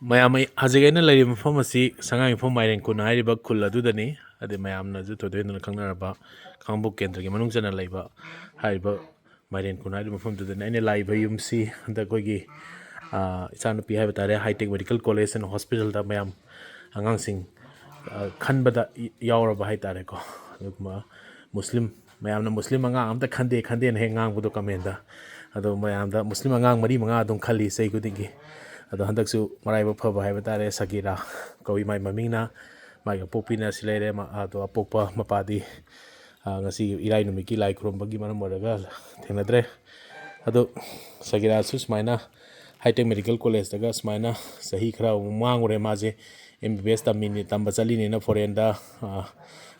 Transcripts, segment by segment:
mayam asige na lari mafam asi sangai mafam mairen kun hairiba khul adudani ade mayamna ju thodoina khangnaraba khangbuk kendra gi manung jana laiba haiba mairen kun hairiba mafam dudani aine laiba yumsi handa koigi isan pi haiba tare high tech medical college and hospital da mayam angang sing khanbada yauraba hai tare ko aduma muslim mayamna muslim angang amta khande ne ngang budo kamenda ado mayamda muslim angang mari manga adum khali sei gudingi ado handaksu maraiba phaba haiba tare Sagira koui mai mamingna mai popina silere ma ado apokpa mapadi ngasi irai numiki lai khurumba gi manam moraga thenadre ado Sagira su smaina high tech medical college daga smaina sahi khara mangure maje MBBS tamini tamba chali ne na foreign da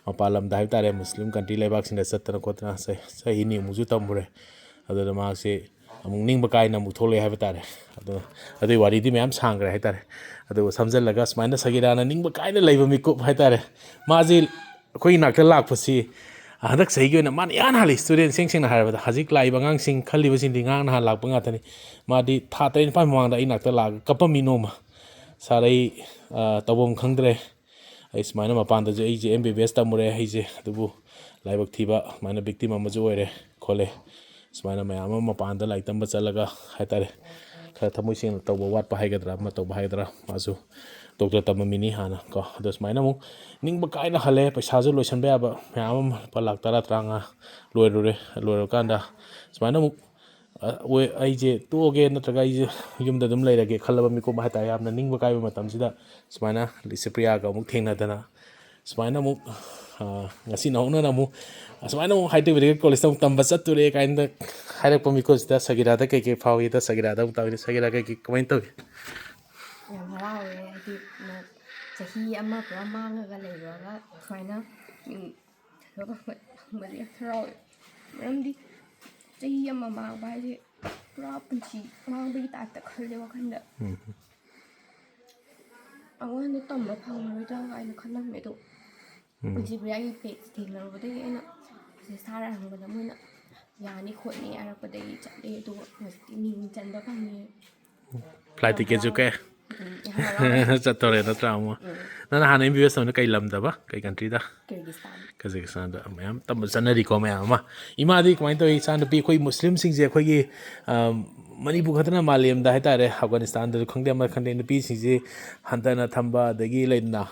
mapalam da tare muslim country lebak sin da satana kotna sahi ni muju tambure ado da ma se amung ningba kaina mu thole haiba tare ado wari di mayam sangra hai tare ado samjal laga smaina Sagira na ningba kaina leiba mikup hai tare maji khoi nakta lak phasi handak sahi gi na man yan hali student sing na harba hajik laiba ngang sing khali ba sin di ngang na lak panga thani madi tha tain pa mawang da inakta lag kapami no ma sarai tabom khangdre ai smaina mapan da je eige MBBS tamure eige adubu laibak thiba mana victim amaju oire khole smaina mayam mapan da lai tamba chalaga haitare kha thamoi sing tawba wat pa haigadra ma tawba haigadra masu doctor tamamini hana ko ado smaina mu ningba kaina hale paisa ju loisan ba ba mayam pa lak tara tranga loiro kanda smaina mu eige toge natraga eige yumda dum leirage khallaba mi ko ba ta yamna ningba kaiba matam sida smaina Licypriya ga mu thengna dana smaina mu ngasi nauna na mu smaina mu high tech medical college tam tamba chature kainda hairak pami ko sida Sagira da ke phawi da Sagira da tawi Sagira ke comment tawi yam harawe adi na chahi amma pura mangaga leibaga smaina loga mari harawe maramdi chahi amma mangba haise pura punchi mangbagi taipta khalle wakhanda angwanda tamba phangaroi da aina khallamme do Licypriya gi page thenarubadagi aina sara hangbada moina yani khotni arakpadagi chatle do ngasti ning chanda phangi flight ticket ju ke chatore na trauma na hana MBBS na kai lam da ba kai country da Kazakhstan da mayam tam sanari ko mayam ma imadi kmai to isan bi khoi muslim sing je khoi gi manipu khatna malem da haitare Afghanistan da khangde ma khande nupi sing je hantana thamba dagi leina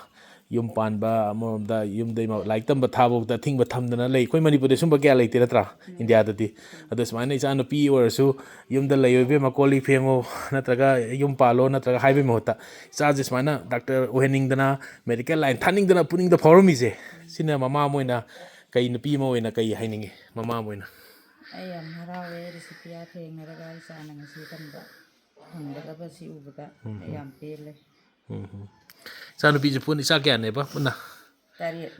yum panba mamda yumda like tamba thabo da thingba thamdana lei khoi manipur de sumba kya leite ratra India da di ado smaina isan nupi orsu yumda leyobe makoli fengo natraga yum palo natraga haibe mohta isa smaina doctor ohening dana medical line thaning dana puning da forum ise sina mama moina kai nupi mo oina kai hainingi mama moina ai am harawe Licypriya thengaraga isana ngasi tamba hangdaga ba si ubada ai am pele Sana pi Jepun isa kya ne ba puna tare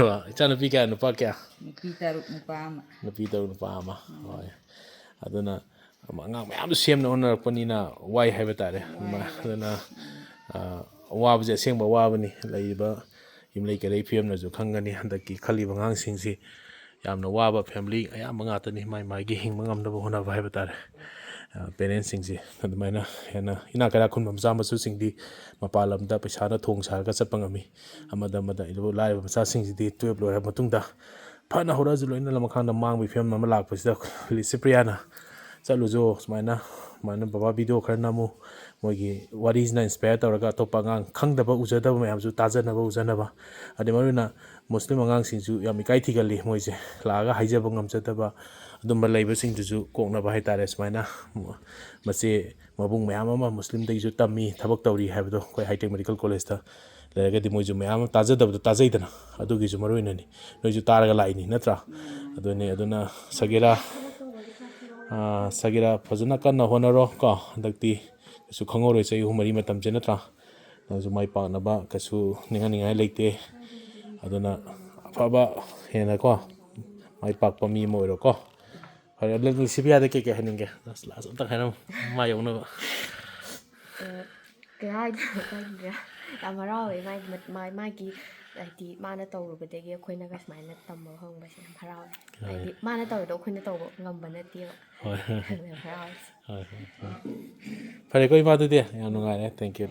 ba sana pi kya nupa kya nupi taruk nupa ama oi aduna angang mayam sem na onar panina wai haiba tare aduna wabje sengba wabani leiba yumlei kare pm na ju khangani handaki khali bangang singsi yamna waba family ayam ngatani mai gi hing mangam da hona ba haiba tare parents singsi adumaina hena ina kara khun mamsa masu singdi mapalam da paisa na thong sar ka chapangami amada ilu lai mamsa singsi di 12 lora matungda phana hora ju loina lamakhang da mang bi fem mama lak pasida Licypriya na chalujo smaina mana baba video kharna mu mogi wari is na inspire tawraga topa ngang khangdaba ujadaba mayam ju tajanaba ujanaba ade maruna muslim angang singju yam ikai thigali moise laga haijaba ngamjadaba adumba leiba singju koknaba haitare smaina mase mabung mayam ama muslim dai ju tammi thabak tawri habdo koi high tech medical college ta lerga di moju mayam tajadaba tajaidana adugi ju maruina ni noju taraga laini natra aduna Sagira fazana kanna honaro ka handakti su khangore chai humari matam je natra nazu mai pa na ba kasu ningai leite aduna afaba hena ko mai pak pa mi mo ro ko hare Licypriya de ke haninge last ta khana ma yong no kayage ꯌꯥꯝ ꯍꯔꯥꯎꯋꯦ ꯃꯥꯒꯤ ꯍꯥꯏꯗꯤ ꯃꯥꯅ ꯇꯧꯔꯨꯕꯗꯒꯤ ꯑꯩꯈꯣꯏꯅꯒ ꯁꯨꯃꯥꯏꯅ ꯇꯝꯕ ꯐꯪꯕꯁꯦ ꯌꯥꯝ ꯍꯔꯥꯎꯋꯦ ꯍꯥꯏꯗꯤ ꯃꯥꯅ ꯇꯧꯔꯤꯗꯣ ꯑꯩꯈꯣꯏꯅ ꯇꯧꯕ ꯉꯝꯕ ꯅꯠꯇꯦꯕ ꯍꯣꯏ ꯌꯥꯝ ꯍꯔꯥꯎꯋꯦ ꯍꯣꯏ ꯍꯣꯏ ꯐꯔꯦꯀꯣ ꯏꯃꯥ ꯑꯗꯨꯗꯤ ꯌꯥꯝ ꯅꯨꯡꯉꯥꯏꯔꯦ ꯊꯦꯡꯛ ꯌꯨ